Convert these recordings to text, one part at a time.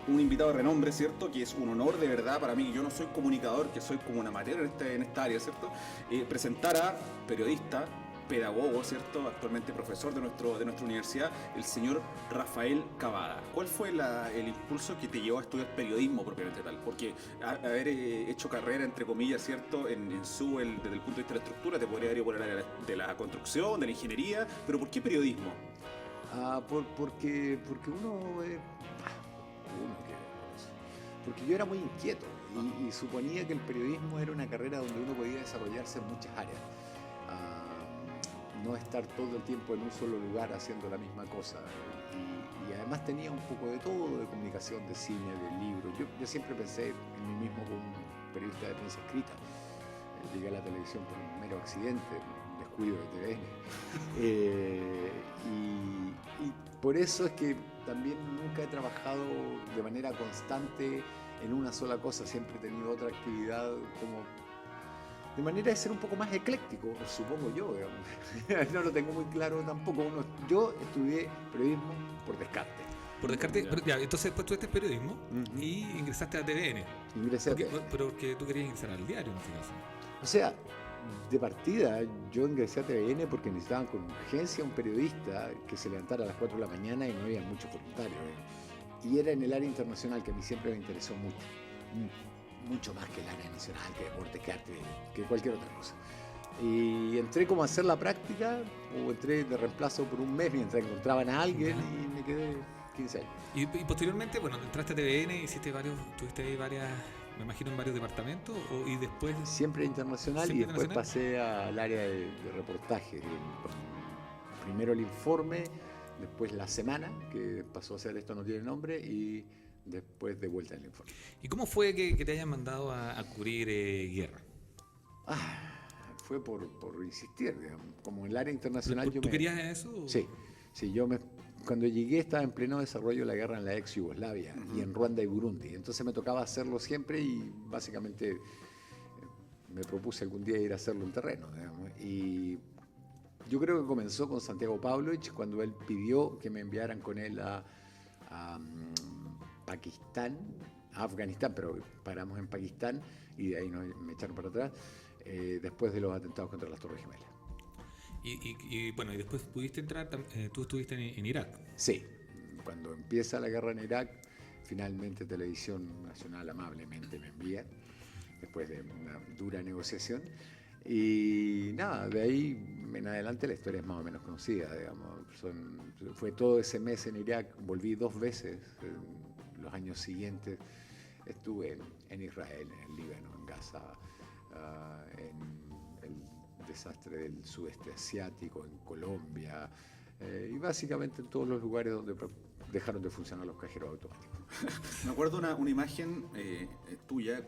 un invitado de renombre, ¿cierto? Que es un honor de verdad para mí. Yo no soy comunicador, que soy como un amateur en esta área, ¿cierto? Presentar a periodista, pedagogo, ¿cierto? Actualmente profesor de nuestra universidad, el señor Rafael Cavada. ¿Cuál fue el impulso que te llevó a estudiar periodismo propiamente tal? Porque haber hecho carrera, entre comillas, ¿cierto? En desde el punto de vista de la estructura, te podría ir por el área de la construcción, de la ingeniería, pero ¿por qué periodismo? Porque porque yo era muy inquieto y suponía que el periodismo era una carrera donde uno podía desarrollarse en muchas áreas. No estar todo el tiempo en un solo lugar haciendo la misma cosa. Y además tenía un poco de todo, de comunicación, de cine, de libros. Yo siempre pensé en mí mismo como un periodista de prensa escrita. Llegué a la televisión por un mero accidente, un descuido de TVN. Y por eso es que también nunca he trabajado de manera constante en una sola cosa, siempre he tenido otra actividad como de manera de ser un poco más ecléctico, supongo yo, digamos. No lo tengo muy claro tampoco. Yo estudié periodismo por descarte. Por descarte, pero, ya, entonces después tú estudiaste periodismo y ingresaste a TVN. Ingresé a TVN. Pero que tú querías ingresar al diario en este caso. O sea, de partida yo ingresé a TVN porque necesitaban con urgencia un periodista que se levantara a las 4 de la mañana y no había muchos voluntarios. Y era en el área internacional que a mí siempre me interesó mucho más que el área nacional, que deporte, que arte, que cualquier otra cosa. Y entré como a hacer la práctica, o entré de reemplazo por un mes mientras encontraban a alguien y me quedé 15 años. Y posteriormente, bueno, entraste a TVN, tuviste ahí me imagino en varios departamentos, y después... Siempre internacional y después pasé al área de reportaje. Primero el informe, después la semana, que pasó a ser Esto no tiene nombre, y después de vuelta al informe. ¿Y cómo fue que te hayan mandado a cubrir guerra? Fue por insistir, digamos. Como en el área internacional ¿Tú querías eso? Sí, cuando llegué estaba en pleno desarrollo de la guerra en la ex Yugoslavia y en Ruanda y Burundi. Entonces me tocaba hacerlo siempre y básicamente me propuse algún día ir a hacerlo en terreno, digamos. Y yo creo que comenzó con Santiago Pavlovich cuando él pidió que me enviaran con él a Pakistán, a Afganistán, pero paramos en Pakistán y de ahí me echaron para atrás, después de los atentados contra las Torres Gemelas. Y bueno, y después pudiste entrar, tú estuviste en Irak. Sí, cuando empieza la guerra en Irak, finalmente Televisión Nacional amablemente me envía, después de una dura negociación. Y nada, de ahí en adelante la historia es más o menos conocida, digamos. Fue todo ese mes en Irak, volví 2 veces en los años siguientes. Estuve en Israel, en el Líbano, en Gaza, en el desastre del sudeste asiático, en Colombia, y básicamente en todos los lugares donde dejaron de funcionar los cajeros automáticos. Me acuerdo una imagen tuya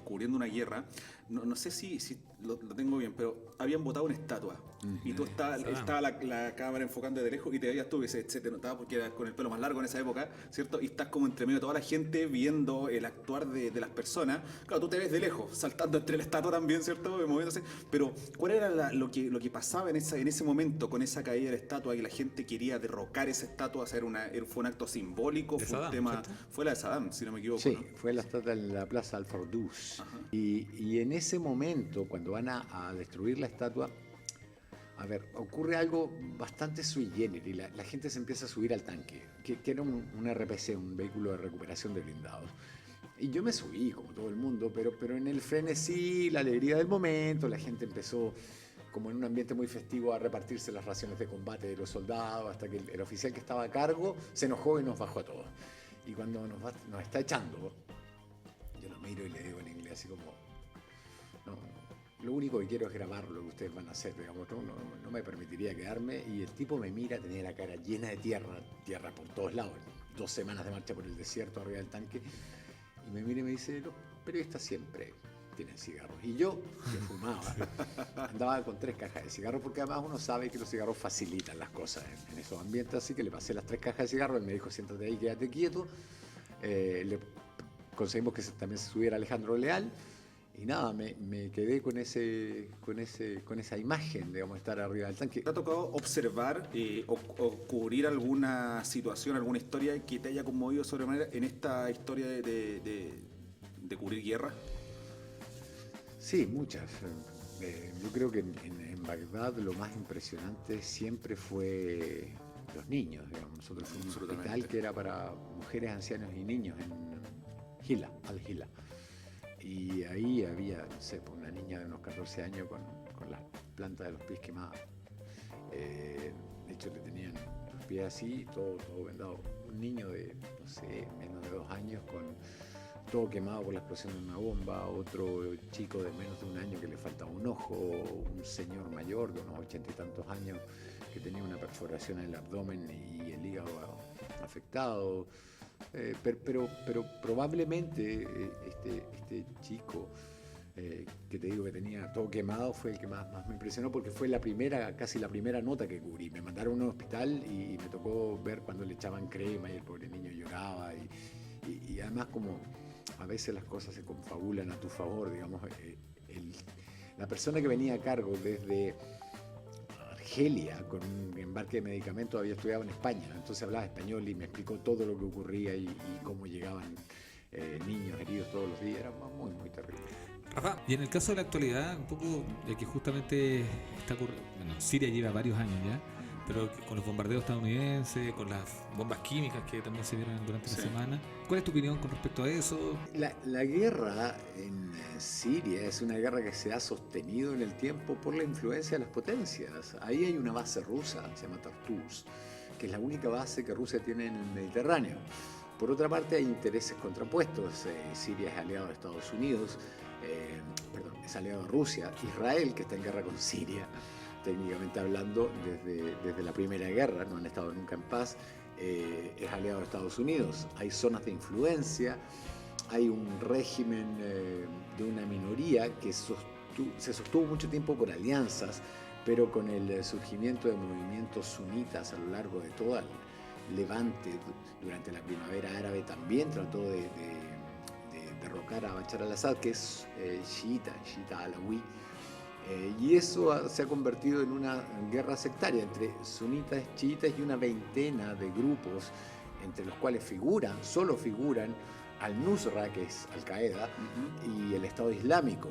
cubriendo una guerra. No sé si lo tengo bien, pero habían botado una estatua y tú estaba la cámara enfocando de lejos y te veías tú y se te notaba porque eras con el pelo más largo en esa época, ¿cierto? Y estás como entre medio de toda la gente viendo el actuar de las personas. Claro, tú te ves de lejos, saltando entre la estatua también, ¿cierto? Moviéndose. Pero, ¿cuál era lo que pasaba en ese momento con esa caída de la estatua y la gente quería derrocar esa estatua? O sea, fue un acto simbólico, fue un tema... Fue la de Saddam, si no me equivoco. Sí, ¿no? fue la estatua en la Plaza Al-Fardous. Y en ese momento, cuando van a destruir la estatua, a ver, ocurre algo bastante sui generis. La gente se empieza a subir al tanque, que era un RPC, un vehículo de recuperación de blindados. Y yo me subí, como todo el mundo, pero en el frenesí, la alegría del momento, la gente empezó, como en un ambiente muy festivo, a repartirse las raciones de combate de los soldados, hasta que el oficial que estaba a cargo se enojó y nos bajó a todos. Y cuando nos está echando, yo lo miro y le digo en inglés así como, no, lo único que quiero es grabar lo que ustedes van a hacer, digamos, no me permitiría quedarme. Y el tipo me mira, tenía la cara llena de tierra por todos lados, 2 semanas de marcha por el desierto arriba del tanque, y me mira y me dice, los periodistas siempre tienen cigarros. Y yo, que fumaba, andaba con 3 cajas de cigarros, porque además uno sabe que los cigarros facilitan las cosas en esos ambientes, así que le pasé las 3 cajas de cigarros, él me dijo, siéntate ahí, quédate quieto. Le conseguimos que también se subiera Alejandro Leal, nada, me quedé con esa imagen, digamos, estar arriba del tanque. ¿Te ha tocado observar o cubrir alguna situación, alguna historia que te haya conmovido sobremanera en esta historia de cubrir guerra? Sí, muchas. Yo creo que en Bagdad lo más impresionante siempre fue los niños. Digamos. Nosotros fuimos a un hospital que era para mujeres, ancianos y niños en Hila, Al-Hila. Y ahí había, no sé, una niña de unos 14 años con las plantas de los pies quemadas. De hecho, le tenían los pies así, todo vendado. Un niño de, no sé, menos de 2 años con todo quemado por la explosión de una bomba, otro chico de menos de 1 año que le faltaba un ojo, un señor mayor de unos 80 y tantos años que tenía una perforación en el abdomen y el hígado afectado. Pero probablemente este chico que te digo que tenía todo quemado fue el que más me impresionó porque fue casi la primera nota que cubrí. Me mandaron a un hospital y me tocó ver cuando le echaban crema y el pobre niño lloraba y además como a veces las cosas se confabulan a tu favor, digamos, la persona que venía a cargo desde Argelia con un embarque de medicamentos había estudiado en España, entonces hablaba español y me explicó todo lo que ocurría y cómo llegaban niños heridos todos los días. Era muy, muy terrible. Rafa, y en el caso de la actualidad, un poco de que justamente está ocurriendo, bueno, Siria lleva varios años ya, pero con los bombardeos estadounidenses, con las bombas químicas que también se vieron durante la semana. ¿Cuál es tu opinión con respecto a eso? La guerra en Siria es una guerra que se ha sostenido en el tiempo por la influencia de las potencias. Ahí hay una base rusa, se llama Tartus, que es la única base que Rusia tiene en el Mediterráneo. Por otra parte, hay intereses contrapuestos. Siria es aliado de Estados Unidos, es aliado de Rusia. Israel, que está en guerra con Siria, técnicamente hablando, desde la Primera Guerra, no han estado nunca en paz, es aliado de Estados Unidos. Hay zonas de influencia, hay un régimen de una minoría que se sostuvo mucho tiempo por alianzas, pero con el surgimiento de movimientos sunitas a lo largo de todo el Levante, durante la primavera árabe también trató de derrocar a Bashar al-Assad, que es chiita alawí. Y eso se ha convertido en una guerra sectaria entre sunitas, chiitas y una veintena de grupos, entre los cuales solo figuran al-Nusra, que es Al-Qaeda, y el Estado Islámico,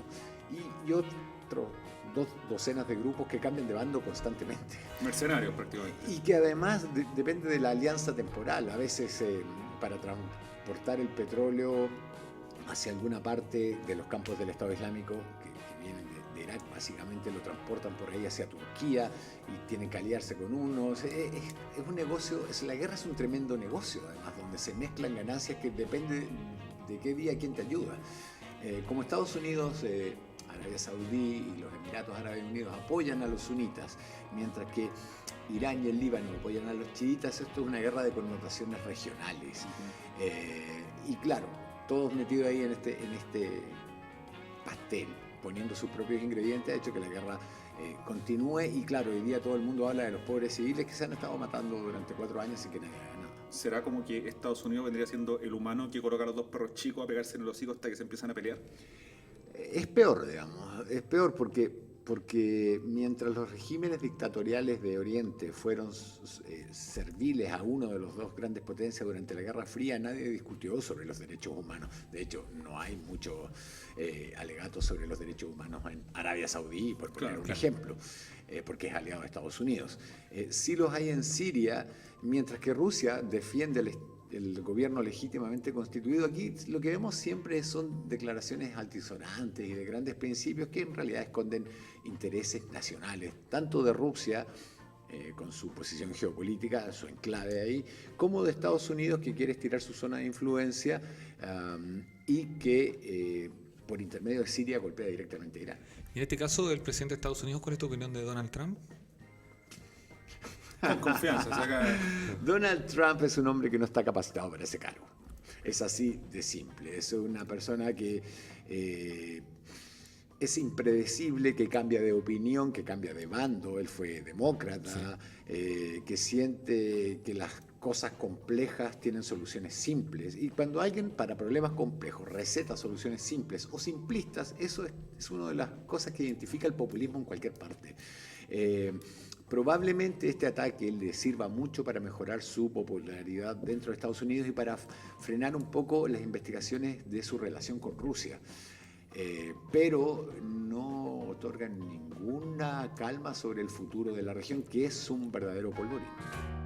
y otros 2 docenas de grupos que cambian de bando constantemente. Mercenarios prácticamente. Y que además depende de la alianza temporal. A veces para transportar el petróleo hacia alguna parte de los campos del Estado Islámico, que vienen de Irak, básicamente lo transportan por ahí hacia Turquía y tienen que aliarse con unos. Es un negocio, la guerra es un tremendo negocio, además, donde se mezclan ganancias que depende de qué día quién te ayuda. Como Estados Unidos, Arabia Saudí y los Emiratos Árabes Unidos apoyan a los sunitas, mientras que Irán y el Líbano apoyan a los chiitas, esto es una guerra de connotaciones regionales. Y claro, todos metidos ahí en este pastel, poniendo sus propios ingredientes, ha hecho que la guerra continúe. Y claro, hoy día todo el mundo habla de los pobres civiles que se han estado matando durante 4 años y que nadie ha ganado. ¿Será como que Estados Unidos vendría siendo el humano que coloca a los 2 perros chicos a pegarse en los hocicos hasta que se empiezan a pelear? Es peor, digamos, es peor porque mientras los regímenes dictatoriales de Oriente fueron serviles a uno de los 2 grandes potencias durante la Guerra Fría, nadie discutió sobre los derechos humanos. De hecho, no hay muchos alegatos sobre los derechos humanos en Arabia Saudí, por poner un ejemplo, porque es aliado de Estados Unidos. Sí los hay en Siria, mientras que Rusia defiende el gobierno legítimamente constituido. Aquí lo que vemos siempre son declaraciones altisonantes y de grandes principios que en realidad esconden intereses nacionales, tanto de Rusia, con su posición geopolítica, su enclave ahí, como de Estados Unidos, que quiere estirar su zona de influencia y que por intermedio de Siria golpea directamente a Irán. Y en este caso, el presidente de Estados Unidos, ¿cuál es tu opinión de Donald Trump? Con confianza, saca... Donald Trump es un hombre que no está capacitado para ese cargo. Es así de simple. Es una persona que es impredecible, que cambia de opinión, que cambia de bando. Él fue demócrata, que siente que las cosas complejas tienen soluciones simples. Y cuando alguien para problemas complejos receta soluciones simples o simplistas, eso es una de las cosas que identifica el populismo en cualquier parte. Probablemente este ataque le sirva mucho para mejorar su popularidad dentro de Estados Unidos y para frenar un poco las investigaciones de su relación con Rusia. Pero no otorgan ninguna calma sobre el futuro de la región, que es un verdadero polvorín.